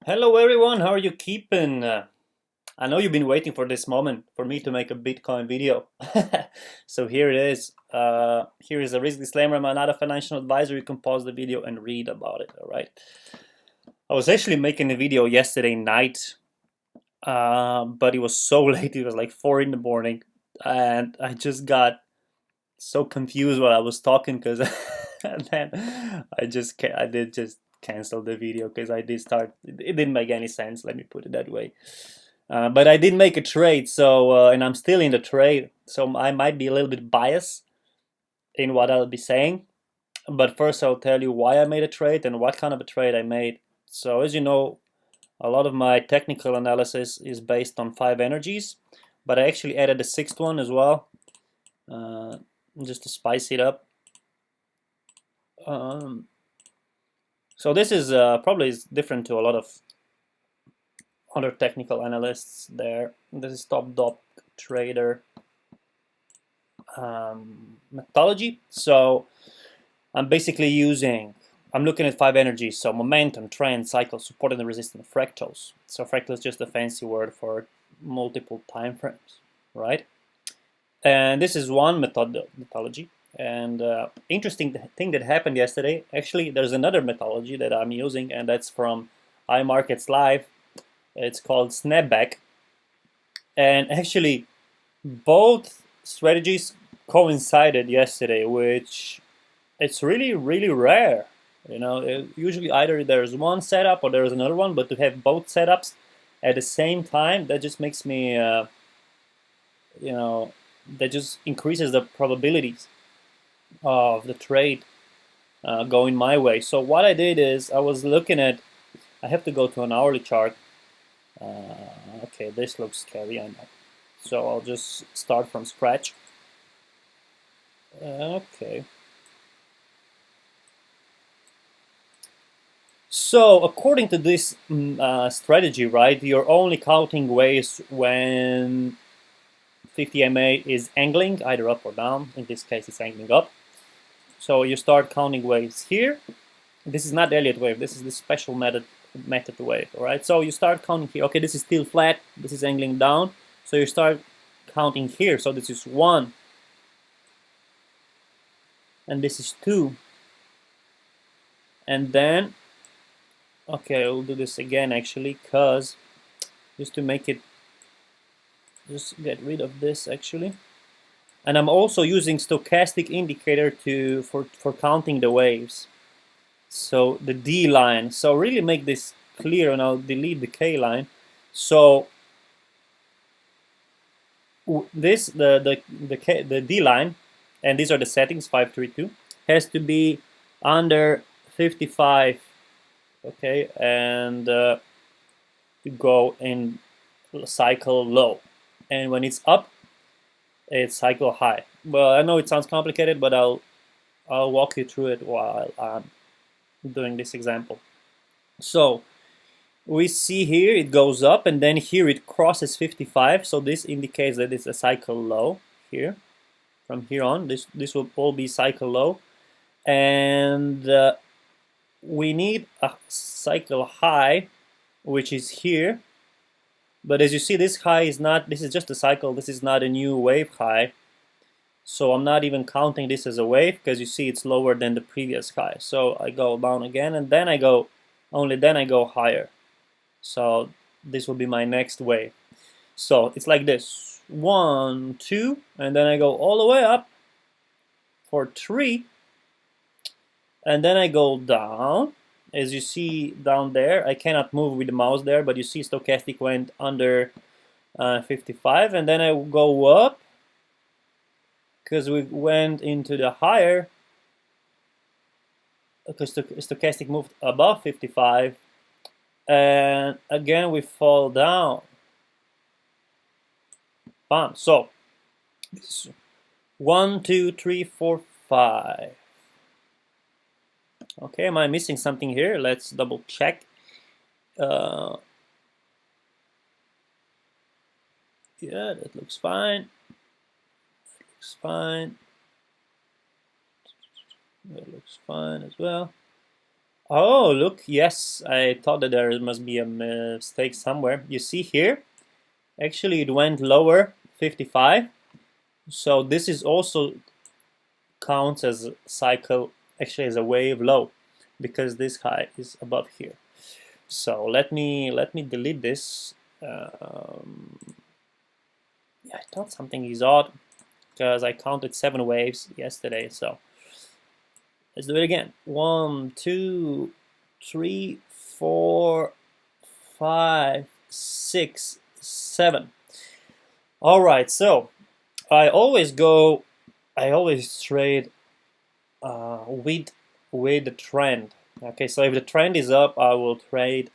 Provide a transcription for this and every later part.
Hello everyone, how are you keeping? I know you've been waiting for this moment for me to make a Bitcoin video. So here it is. Here is a risk disclaimer. I'm not a financial advisor. You can pause the video and read about it, all right? I was actually making a video yesterday night, but it was so late. It was like 4 in the morning. And I just got so confused while I was talking because and then I did just cancel the video because I did start it didn't make any sense, let me put it that way. But I did make a trade, so and I'm still in the trade, so I might be a little bit biased in what I'll be saying. But first I'll tell you why I made a trade and what kind of a trade I made. So as you know, a lot of my technical analysis is based on 5 energies, but I actually added a sixth one as well, uh, just to spice it up. Um, so this is probably is different to a lot of other technical analysts there. This is top dog trader methodology. So I'm basically I'm looking at 5 energies, so momentum, trend, cycle, support and resistance, fractals. So fractal is just a fancy word for multiple time frames, right? And this is one methodology. And interesting thing that happened yesterday, actually there's another methodology that I'm using, and that's from iMarkets Live. It's called Snapback. And actually both strategies coincided yesterday, which it's really, really rare. Usually either there's one setup or there's another one, but to have both setups at the same time, that just makes me, that just increases the probabilities of the trade going my way. So what I did is I was looking at, I have to go to an hourly chart. Okay, this looks scary, I know. So I'll just start from scratch. Okay. So according to this strategy, right, you're only counting waves when 50 MA is angling either up or down. In this case, it's angling up. So you start counting waves here. This is not the Elliott wave. This is the special method wave. All right. So you start counting here. Okay, this is still flat. This is angling down. So you start counting here. So this is 1, and this is 2, and then okay, I'll do this again actually, because just to make it, just get rid of this actually. And I'm also using stochastic indicator for counting the waves. So the D line. So really make this clear, and I'll delete the K line. So this the D line, and these are the settings 532, has to be under 55. Okay, and to go in cycle low, and when it's up, it's cycle high. Well, I know it sounds complicated, but I'll walk you through it while I'm doing this example. So we see here it goes up, and then here it crosses 55. So this indicates that it's a cycle low here. From here on, this will all be cycle low, and we need a cycle high, which is here. But as you see, this high is not, this is just a cycle, this is not a new wave high. So I'm not even counting this as a wave, because you see it's lower than the previous high. So I go down again, and then only then I go higher. So this will be my next wave. So it's like this, 1, 2, and then I go all the way up for 3, and then I go down. As you see down there, I cannot move with the mouse there, but you see stochastic went under 55, and then I go up because we went into the higher, because stochastic moved above 55, and again we fall down. Bam. So 1, 2, 3, 4, 5. Okay, am I missing something here? Let's double check. Yeah, that looks fine. Looks fine. That looks fine as well. Oh, look, yes, I thought that there must be a mistake somewhere. You see here, actually it went lower, 55. So this is also counts as a cycle, actually as a wave low, because this high is above here. So let me delete this. Yeah, I thought something is odd because I counted 7 waves yesterday. So let's do it again. 1, 2, 3, 4, 5, 6, 7. All right. So I always trade with the trend. Okay, so if the trend is up, I will trade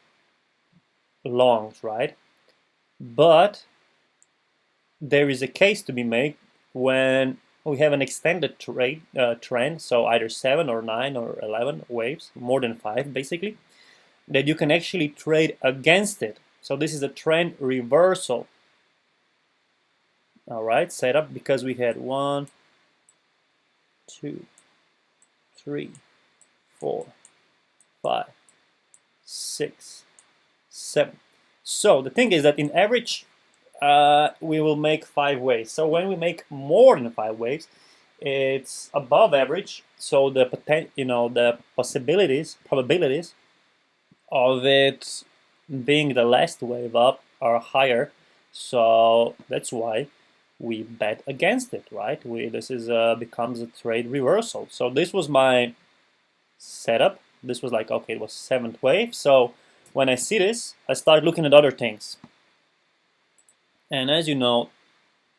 longs, right? But there is a case to be made when we have an extended trend, so either 7 or 9 or 11 waves, more than 5 basically, that you can actually trade against it. So this is a trend reversal. All right, set up because we had 1, 2, 3, 4, 5, 6, 7. So the thing is that in average, we will make 5 waves. So when we make more than 5 waves, it's above average. So the the probabilities of it being the last wave up are higher. So that's why we bet against it, right? This is becomes a trade reversal. So this was my setup. This was like, okay, it was 7th wave. So when I see this, I start looking at other things. And as you know,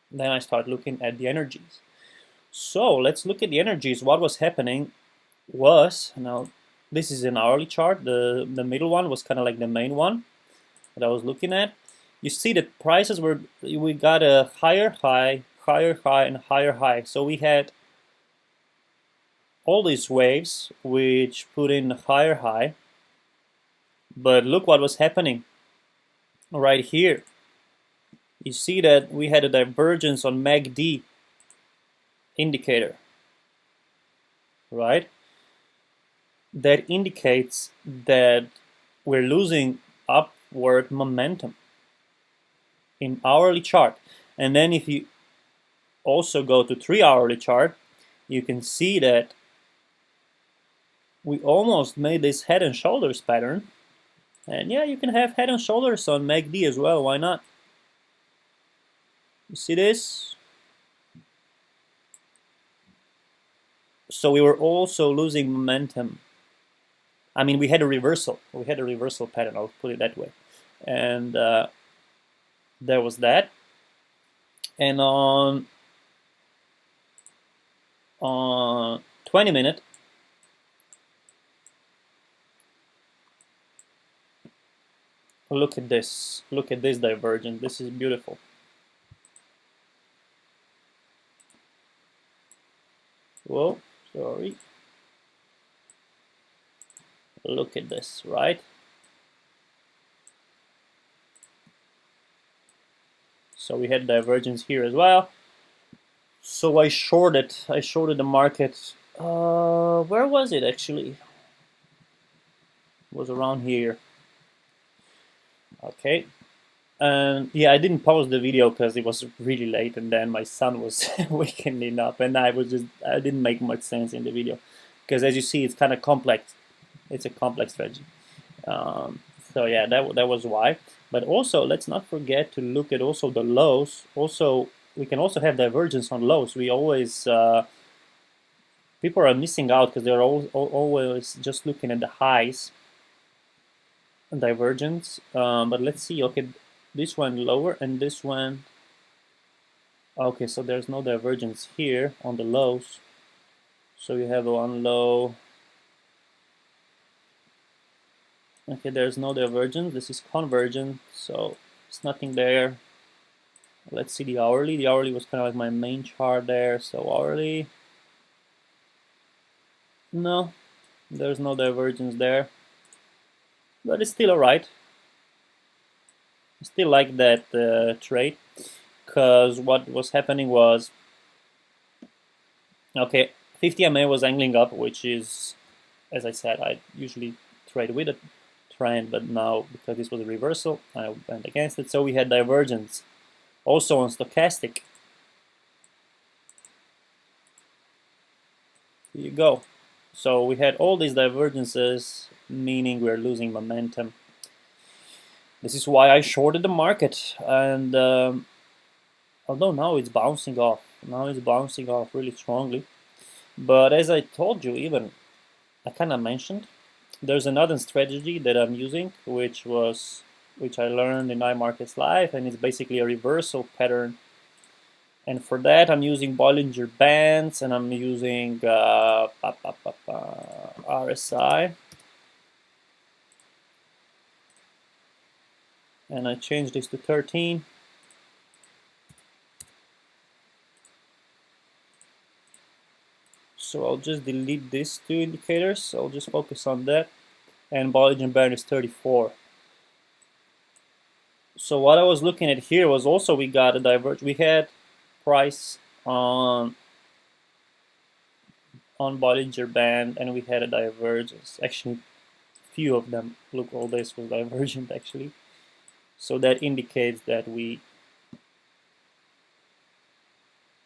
then I start looking at the energies. So let's look at the energies. What was happening was, now this is an hourly chart. The middle one was kind of like the main one that I was looking at. You see that prices we got a higher high, and higher high. So we had all these waves which put in a higher high. But look what was happening right here. You see that we had a divergence on MACD indicator, right? That indicates that we're losing upward momentum in hourly chart. And then if you also go to 3-hourly chart, you can see that we almost made this head and shoulders pattern. And yeah, you can have head and shoulders on MACD as well, why not? You see this? So we were also losing momentum. I mean, we had a reversal. We had a reversal pattern, I'll put it that way. And there was that. And on 20 minute, look at this. Look at this divergence. This is beautiful. Whoa, sorry. Look at this, right? So we had divergence here as well. So I shorted the market. Where was it actually? It was around here. Okay. And yeah, I didn't pause the video because it was really late, and then my son was waking up, and I didn't make much sense in the video because, as you see, it's kind of complex. It's a complex strategy. So yeah, that was why. But also, let's not forget to look at also the lows. Also, we can also have divergence on lows. We always people are missing out because they're always just looking at the highs and divergence. But let's see. Okay, this one lower and this one. Okay, so there's no divergence here on the lows. So you have one low. Okay, there's no divergence. This is convergent, so it's nothing there. Let's see the hourly. The hourly was kind of like my main chart there. So hourly, no, there's no divergence there, but it's still alright. I still like that trade because what was happening was, okay, 50 MA was angling up, which is, as I said, I usually trade with a trend, but now because this was a reversal, I went against it. So we had divergence. Also on stochastic. Here you go. So we had all these divergences, meaning we're losing momentum. This is why I shorted the market, and although now it's bouncing off, really strongly. But as I told you, even I kind of mentioned, there's another strategy that I'm using, which I learned in iMarkets Live, and it's basically a reversal pattern. And for that, I'm using Bollinger Bands, and I'm using RSI. And I changed this to 13. So I'll just delete these two indicators. I'll just focus on that. And Bollinger Band is 34. So what I was looking at here was also we got a diverge. We had price on Bollinger Band, and we had a divergence. Actually, few of them. Look, all this was divergent actually. So that indicates that we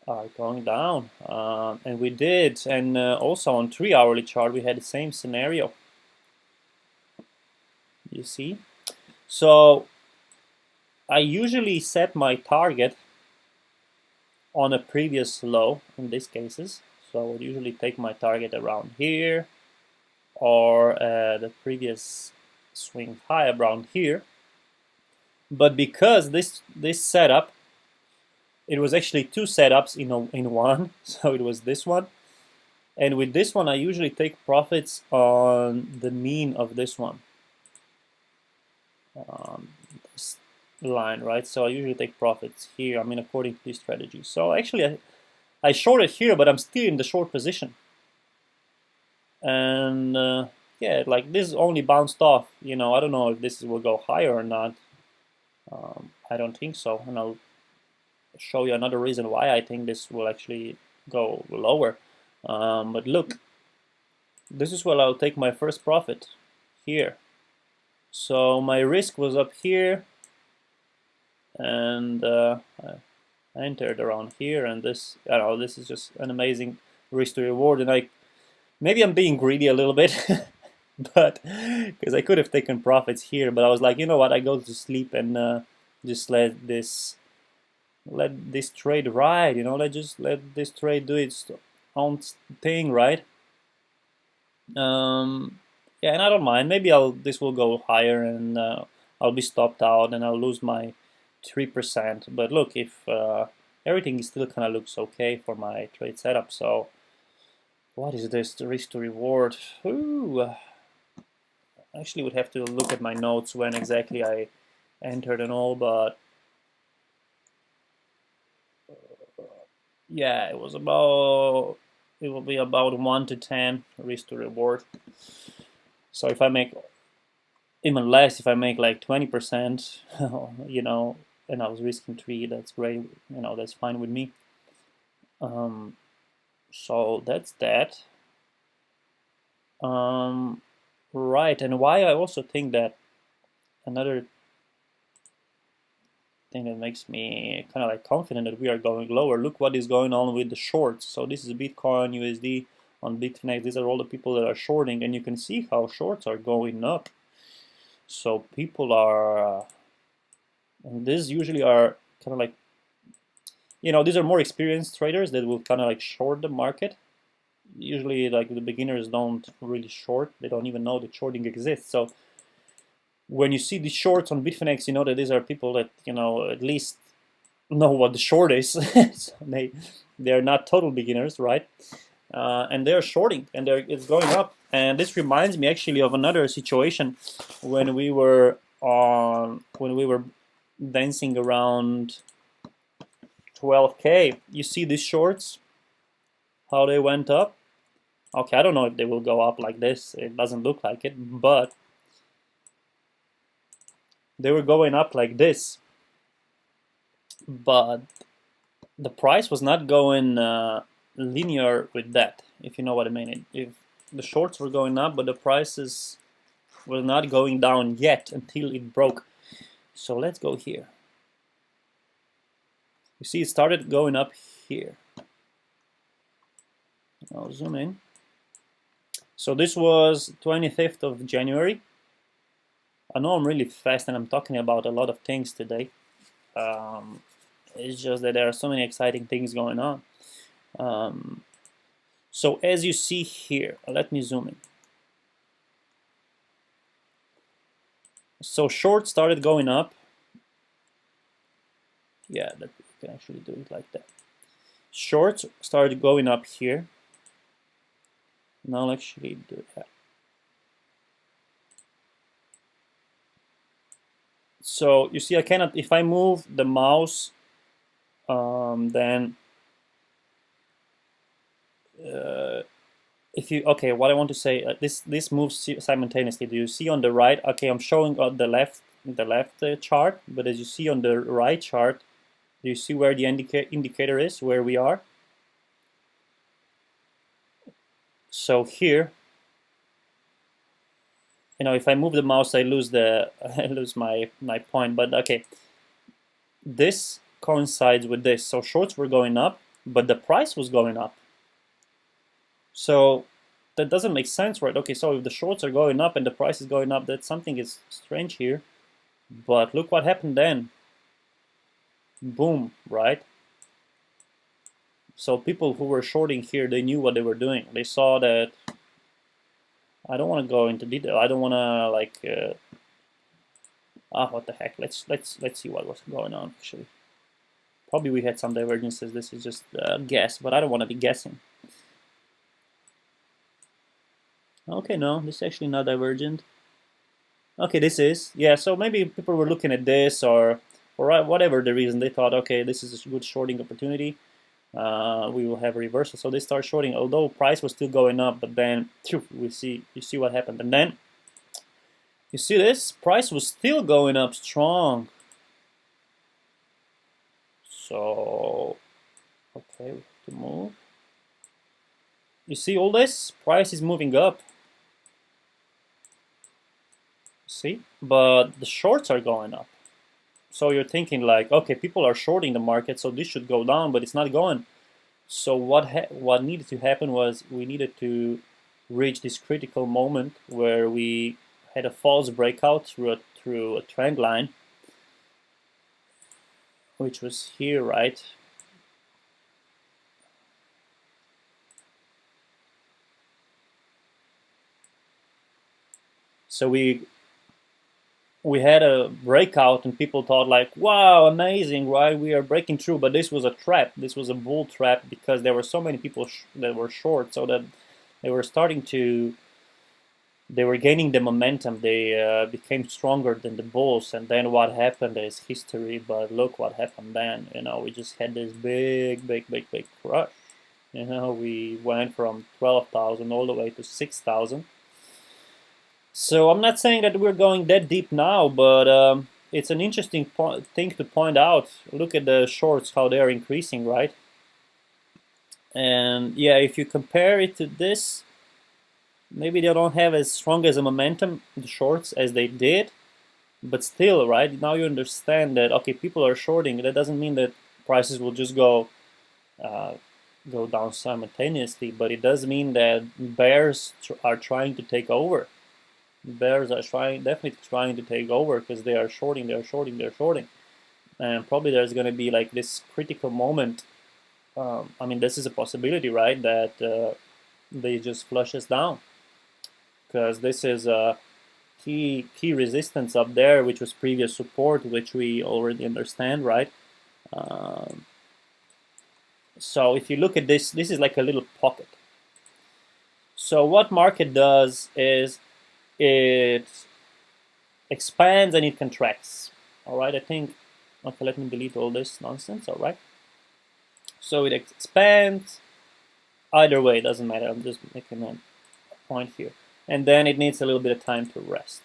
are going down, and we did. And also on 3-hourly chart, we had the same scenario. You see? So I usually set my target on a previous low in these cases. So I would usually take my target around here, or the previous swing high around here. But because this setup, it was actually two setups in one, so it was this one. And with this one, I usually take profits on the mean of this one. This line, right? So I usually take profits here, I mean, according to this strategy. So actually, I shorted here, but I'm still in the short position. And yeah, like this only bounced off. I don't know if this will go higher or not. I don't think so. And I'll show you another reason why I think this will actually go lower. But look, this is where I'll take my first profit here. So my risk was up here, and I entered around here, and this, I don't know, this is just an amazing risk to reward. And maybe I'm being greedy a little bit, but because I could have taken profits here, but I was like, you know what, I go to sleep and just let this trade ride, let this trade do its own thing, right? Yeah, and I don't mind. Maybe this will go higher, and I'll be stopped out, and I'll lose my 3%. But look, if everything still kind of looks okay for my trade setup. So what is this? The risk to reward? Ooh. Actually would have to look at my notes when exactly I entered and all, but yeah, it will be about 1 to 10 risk to reward. So if I make even less, if I make like 20%, and I was risking 3, that's great, that's fine with me. So that's that. Right, and why I also think that another thing that makes me kind of like confident that we are going lower. Look what is going on with the shorts. So this is Bitcoin, USD on Bitfinex. These are all the people that are shorting, and you can see how shorts are going up. So people are, and these usually are kind of like, these are more experienced traders that will kind of like short the market. Usually, like the beginners don't really short; they don't even know that shorting exists. So when you see the shorts on Bitfinex, you know that these are people that at least know what the short is. So they're not total beginners, right? And they're shorting, and it's going up. And this reminds me actually of another situation when we were dancing around 12K. You see these shorts, how they went up. Okay, I don't know if they will go up like this. It doesn't look like it, but they were going up like this. But the price was not going linear with that, if you know what I mean. If the shorts were going up, but the prices was not going down yet until it broke. So let's go here. You see, it started going up here. I'll zoom in. So this was 25th of January. I know I'm really fast and I'm talking about a lot of things today. It's just that there are so many exciting things going on. So as you see here, let me zoom in. So short started going up. Yeah, that we can actually do it like that. Short started going up here. Now I'll actually do that. So you see, I cannot, if I move the mouse, then if you, okay, what I want to say, this moves simultaneously. Do you see on the right? Okay, I'm showing on the left chart, but as you see on the right chart, do you see where the indicator is, where we are? So here, you know, if I move the mouse, I lose the I lose my point. But okay, this coincides with this. So shorts were going up, but the price was going up. So that doesn't make sense, right? Okay, so if the shorts are going up and the price is going up, that something is strange here. But look what happened then. Boom, right? So people who were shorting here, they knew what they were doing. They saw that. I don't want to go into detail. I don't want to like. What the heck? Let's see what was going on actually. Probably we had some divergences. This is just a guess, but I don't want to be guessing. Okay, no, this is actually not divergent. Okay, this is, yeah, so maybe people were looking at this or whatever the reason, they thought, okay, this is a good shorting opportunity. We will have a reversal. So they start shorting, although price was still going up, but then you see what happened. And then you see this price was still going up strong. So okay, we have to move. You see all this price is moving up. See, but the shorts are going up. So you're thinking like, okay, people are shorting the market, so this should go down, but it's not going. So what needed to happen was we needed to reach this critical moment where we had a false breakout through a trend line, which was here, right? So we had a breakout and people thought like, wow, amazing, right? We are breaking through, but this was a trap. This was a bull trap because there were so many people that were short, so that they were they were gaining the momentum. They became stronger than the bulls, and then what happened is history. But look what happened then. You know, we just had this big crush. You know, we went from 12,000 all the way to 6,000. So I'm not saying that we're going that deep now, but it's an interesting thing to point out. Look at the shorts, how they are increasing, right? And yeah, if you compare it to this, maybe they don't have as strong as a momentum, the shorts, as they did. But still, right, now you understand that, okay, people are shorting. That doesn't mean that prices will just go down simultaneously, but it does mean that bears are trying to take over. Bears are definitely trying to take over because they are shorting, and probably there's going to be like this critical moment. I mean, this is a possibility, right? That they just flush us down because this is a key resistance up there, which was previous support, which we already understand, right? So if you look at this, this is like a little pocket. So what market does is it expands and it contracts. All right, I think, okay, let me delete all this nonsense, all right? So it expands, either way, it doesn't matter, I'm just making a point here. And then it needs a little bit of time to rest.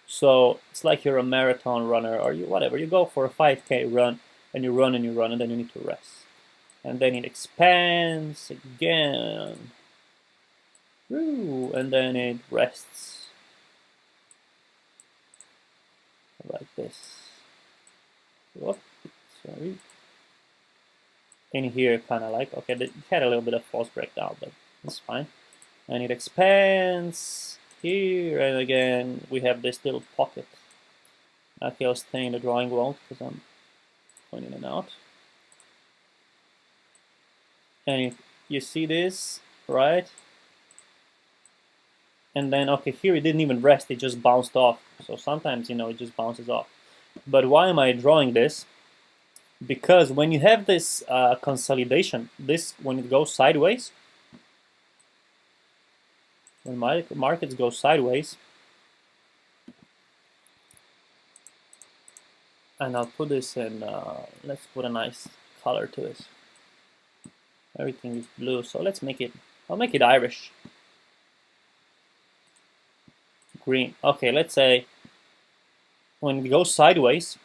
So it's like you're a marathon runner or whatever, you go for a 5K run, and you run and you run, and then you need to rest. And then it expands again, and then it rests. like this. Whoop, sorry. In here, kind of like, okay, it had a little bit of false breakdown, but it's fine. And it expands here, and again, we have this little pocket. Okay, I'll stay in the drawing world because I'm going in and out. And you see this, right? And then, okay, here it didn't even rest, it just bounced off. So sometimes, you know, it just bounces off. But why am I drawing this? Because when you have this consolidation, this, when it goes sideways, when markets go sideways, and I'll put this in, let's put a nice color to it. Everything is blue, so let's make it, I'll make it Irish. Green. Okay, let's say when it goes sideways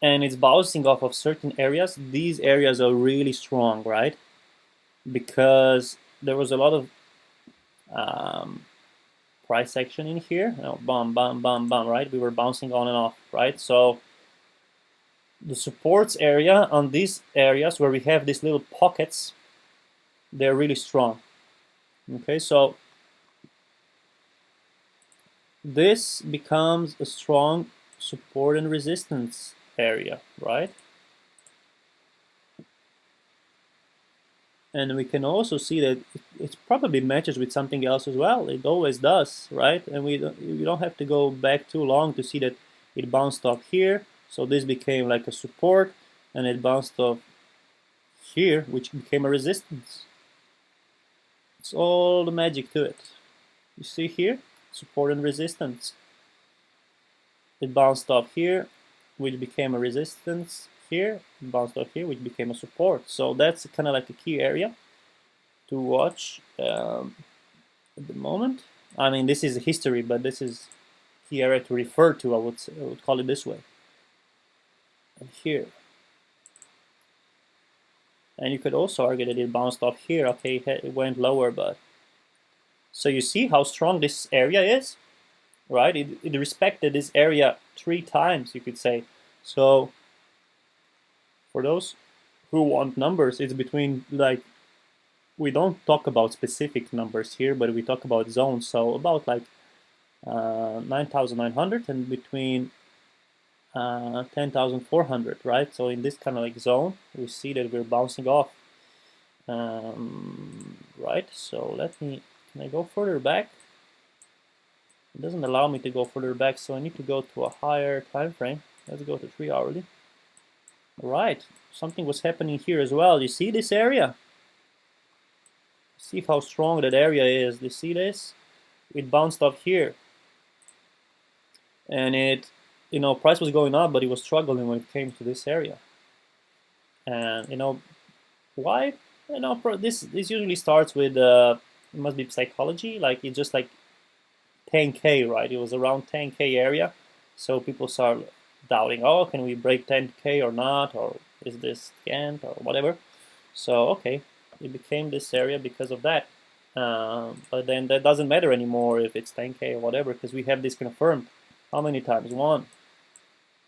and it's bouncing off of certain areas, these areas are really strong, right? Because there was a lot of price action in here. You know, bam, bam, bam, bam, right? We were bouncing on and off, right? So the supports area on these areas where we have these little pockets, they're really strong. Okay, so this becomes a strong support and resistance area, right? And we can also see that it probably matches with something else as well. It always does, right? And we don't have to go back too long to see that it bounced off here. So this became like a support, and it bounced off here, which became a resistance. It's all the magic to it. You see here, support and resistance. It bounced off here, which became a resistance here. It bounced off here, which became a support. So that's kind of like a key area to watch at the moment. I mean, this is history, but this is key area to refer to. I would call it this way. And here. And you could also argue that it bounced off here. Okay, it went lower, but so you see how strong this area is, right? It respected this area 3 times, you could say. So for those who want numbers, it's between, like, we don't talk about specific numbers here, but we talk about zones. So about like 9,900 and between 10,400, right? So in this kind of like zone, we see that we're bouncing off, right? So can I go further back? It doesn't allow me to go further back, so I need to go to a higher time frame. Let's go to 3 hourly. All right, something was happening here as well. You see this area? See how strong that area is. You see this? It bounced off here, and it, you know, price was going up, but it was struggling when it came to this area. And you know why? You know, this usually starts with it must be psychology. Like it's just like 10K, right? It was around 10K area, so people start doubting. Oh, can we break 10K or not? Or is this scant or whatever? So okay, it became this area because of that. But then that doesn't matter anymore if it's 10K or whatever, because we have this confirmed. How many times? 1,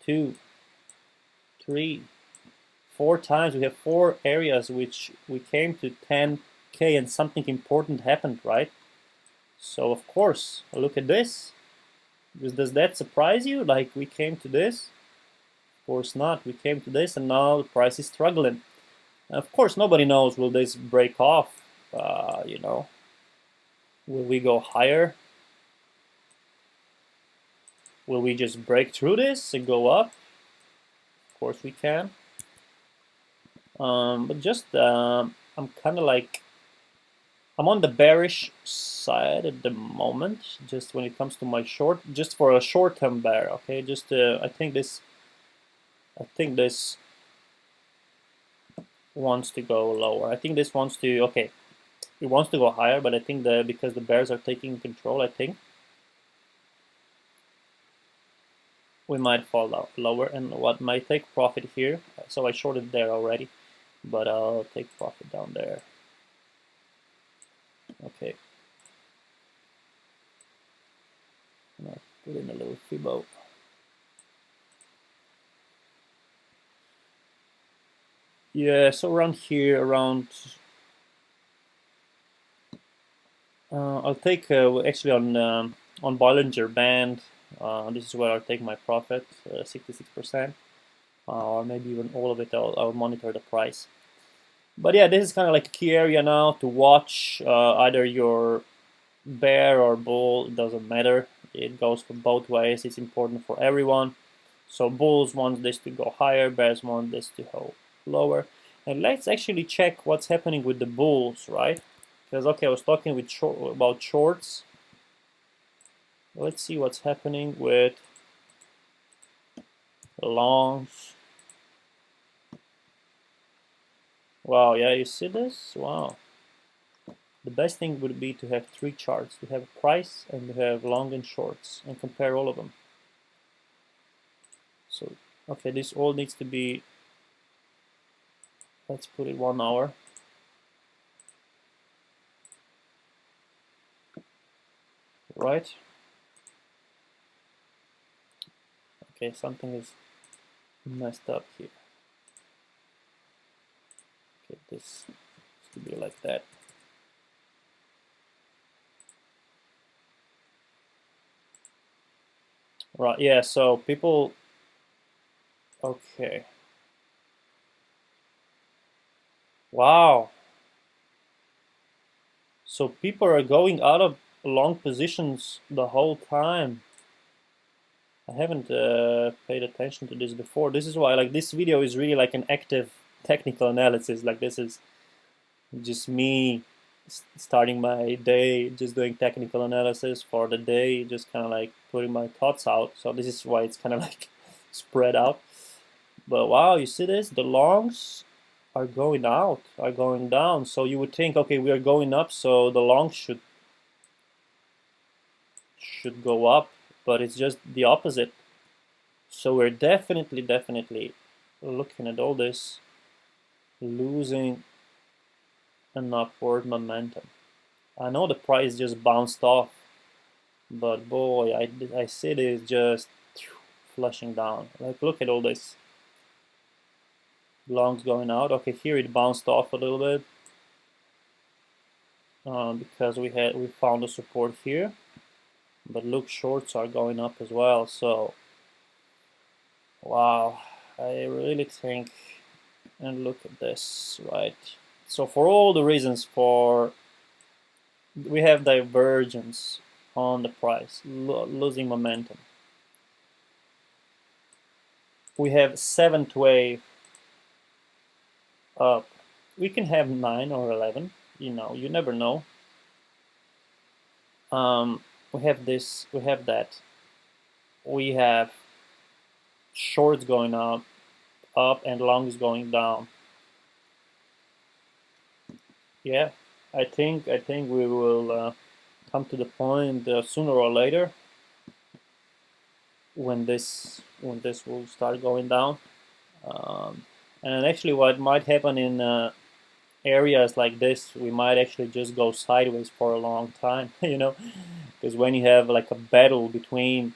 2, 3, 4 times. We have 4 areas which we came to 10K and something important happened, right? So of course, look at this. Does that surprise you? Like we came to this? Of course not. We came to this and now the price is struggling. Of course, nobody knows, will this break off? You know, will we go higher? Will we just break through this and go up? Of course we can. But just, I'm kind of like, I'm on the bearish side at the moment, just when it comes to my short, just for a short-term bear, okay? Just, I think this wants to go lower. I think this wants to, okay, it wants to go higher, but I think because the bears are taking control, I think we might fall lower, and what might take profit here. So I shorted there already, but I'll take profit down there. Okay. put in a little Fibo. Yeah, so around here, around I'll take actually on Bollinger Band. This is where I'll take my profit, 66%, or maybe even all of it. I'll monitor the price. But yeah, this is kind of like a key area now to watch. Either your bear or bull, it doesn't matter. It goes for both ways. It's important for everyone. So bulls want this to go higher, bears want this to go lower. And let's actually check what's happening with the bulls, right? Because okay, I was talking with about shorts. Let's see what's happening with longs. Wow, yeah, you see this? Wow. The best thing would be to have 3 charts, to have price and to have long and shorts, and compare all of them. So, okay, this all needs to be, let's put it 1 hour. Right? Okay, something is messed up here. Okay, this needs to be like that. Right, yeah, so people, okay. Wow. So people are going out of long positions the whole time. I haven't paid attention to this before. This is why, like, this video is really like an active technical analysis. Like, this is just me starting my day, just doing technical analysis for the day, just kind of like putting my thoughts out. So this is why it's kind of like spread out. But wow, you see this? The longs are going out, are going down. So you would think, okay, we are going up, so the longs should go up, but it's just the opposite. So we're definitely looking at all this losing an upward momentum. I know the price just bounced off, but boy, I see this just flushing down. Like, look at all this. Longs going out. Okay, here it bounced off a little bit because we found a support here. But look, shorts are going up as well. So, wow, I really think, and look at this, right? So for all the reasons we have divergence on the price, losing momentum. We have 7th wave up. We can have 9 or 11. You know, you never know. We have this. We have that. We have shorts going up, and longs going down. Yeah, I think we will come to the point sooner or later when this will start going down. And actually, what might happen in areas like this, we might actually just go sideways for a long time, you know, because when you have like a battle between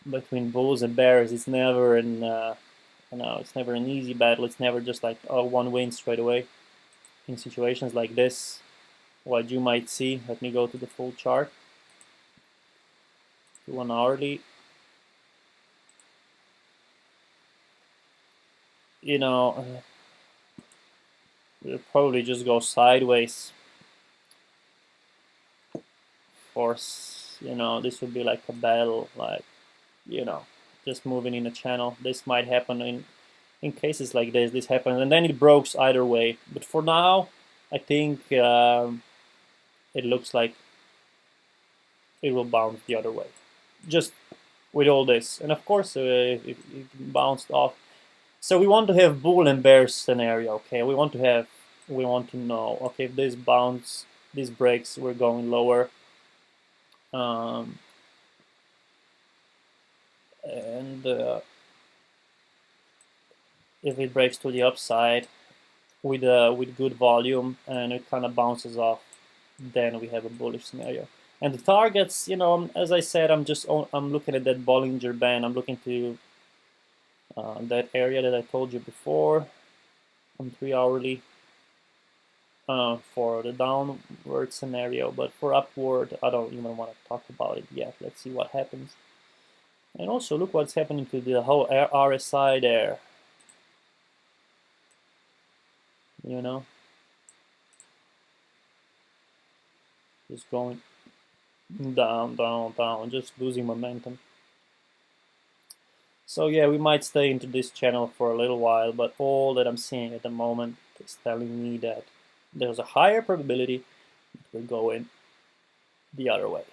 bulls and bears, it's never it's never an easy battle. It's never just like, oh, one wins straight away. In situations like this, what you might see, let me go to the full chart, to 1 hourly. You know, we'll probably just go sideways. Or, you know, this would be like a battle, like, you know, just moving in a channel. This might happen in cases like this. This happens, and then it breaks either way. But for now, I think it looks like it will bounce the other way, just with all this. And of course, it bounced off. So we want to have bull and bear scenario. Okay, we want to know. Okay, if this bounce, this breaks, we're going lower. And if it breaks to the upside with good volume and it kind of bounces off, then we have a bullish scenario. And the targets, you know, as I said, I'm looking at that Bollinger Band. I'm looking to that area that I told you before on 3 hourly for the downward scenario, but for upward, I don't even want to talk about it yet. Let's see what happens. And also look what's happening to the whole RSI there. You know, just going down, down, down, just losing momentum. So yeah, we might stay into this channel for a little while, but all that I'm seeing at the moment is telling me that there's a higher probability that we're going the other way.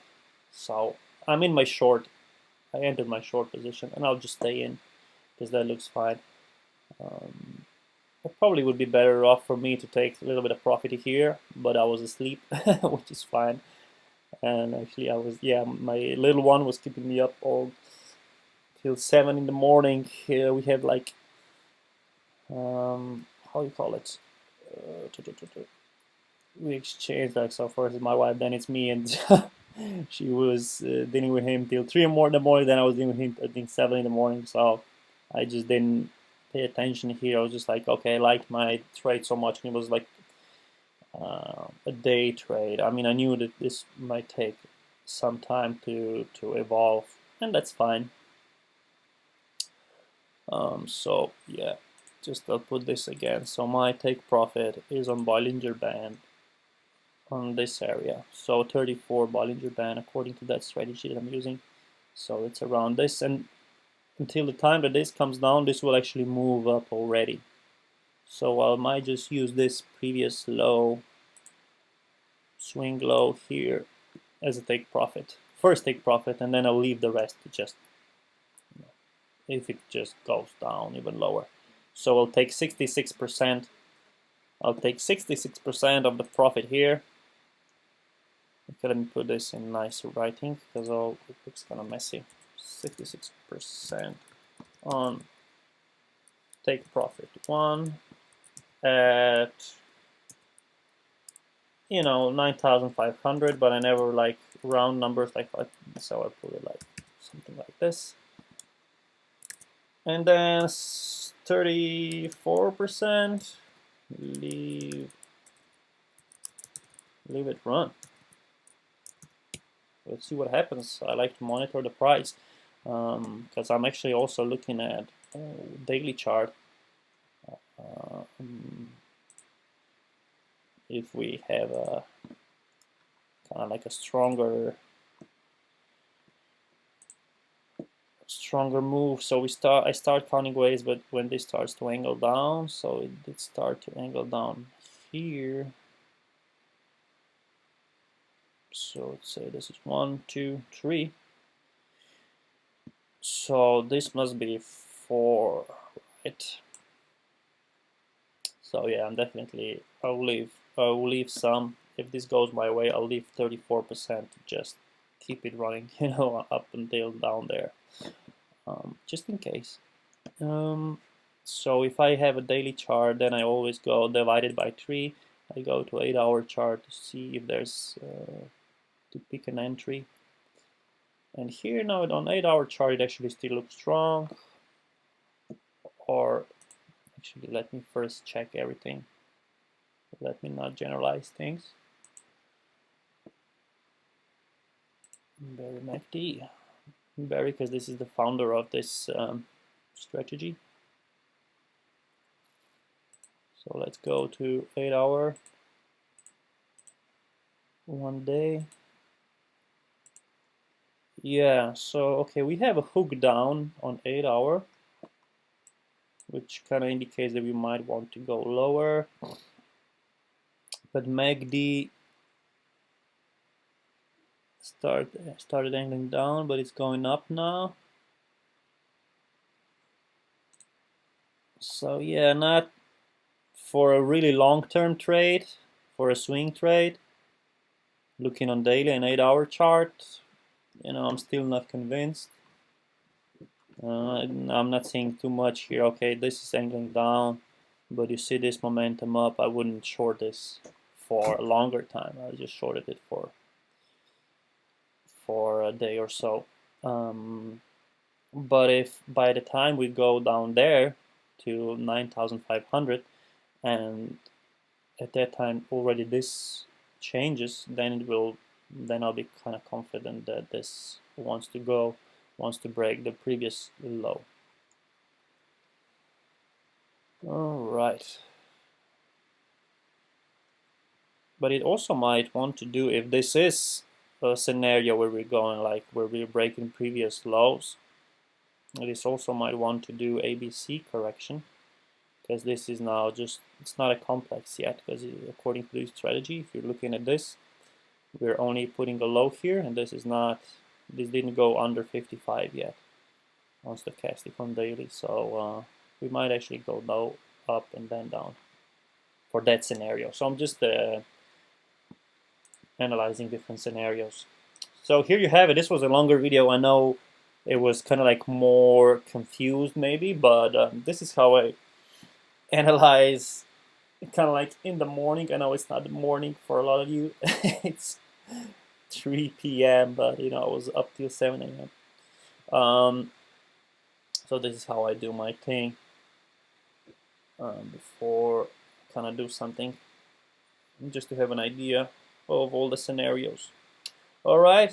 So I'm in my short. I entered my short position, and I'll just stay in because that looks fine. It probably would be better off for me to take a little bit of profit here, but I was asleep, which is fine. And actually, my little one was keeping me up all till 7 in the morning. Here we have like, how you call it? We exchanged, like, so first it's my wife, then it's me, and she was dealing with him till 3 in the morning. Then I was dealing with him, I think 7 in the morning. So I just didn't pay attention here. I was just like, okay, I liked my trade so much, and it was like a day trade. I mean, I knew that this might take some time to evolve, and that's fine. So yeah, just I'll put this again. So my take profit is on Bollinger Band on this area. So 34 Bollinger Band according to that strategy that I'm using. So it's around this, and until the time that this comes down, this will actually move up already. So I might just use this previous low, swing low here as a take profit. First take profit, and then I'll leave the rest to just, you know, if it just goes down even lower. So I'll take 66%. I'll take 66% of the profit here. Okay, let me put this in nicer writing because it looks kind of messy. 66% on take profit 1 at, you know, 9,500, but I never like round numbers like that, so I put it like something like this. And then 34%, leave it run. Let's see what happens. I like to monitor the price because I'm actually also looking at daily chart. If we have a kind of like a stronger move, so I start counting waves, but when this starts to angle down, so it did start to angle down here. So let's say this is 1, 2, 3. So this must be 4, right? So yeah, I'll leave some. If this goes my way, I'll leave 34% to just keep it running, you know, up until down there, just in case. So if I have a daily chart, then I always go divided by 3. I go to 8-hour chart to see if there's to pick an entry. And here now on 8-hour chart, it actually still looks strong. Or actually, let me first check everything. Let me not generalize things. Barry MacD. Barry, because this is the founder of this strategy. So let's go to 8-hour, 1 day. Yeah, so okay, we have a hook down on 8-hour, which kind of indicates that we might want to go lower. But MACD started angling down, but it's going up now. So yeah, not for a really long-term trade, for a swing trade. Looking on daily and 8-hour chart, you know, I'm still not convinced. I'm not seeing too much here. Okay, this is angling down, but you see this momentum up. I wouldn't short this for a longer time. I just shorted it for for a day or so. But if by the time we go down there to 9,500, and at that time already this changes, then I'll be kind of confident that this wants to break the previous low. All right. But it also might want to do, if this is a scenario where we're going like where we're breaking previous lows, this also might want to do ABC correction, because this is now it's not a complex yet, because according to this strategy, if you're looking at this, we're only putting a low here, and this didn't go under 55 yet on stochastic on daily, so we might actually go low, up, and then down for that scenario. So I'm just analyzing different scenarios. So here you have it. This was a longer video. I know it was kind of like more confused maybe, but this is how I analyze kind of like in the morning. I know it's not the morning for a lot of you. It's 3 p.m. but I was up till 7 a.m. So this is how I do my thing before I kind of do something, just to have an idea of all the scenarios. All right.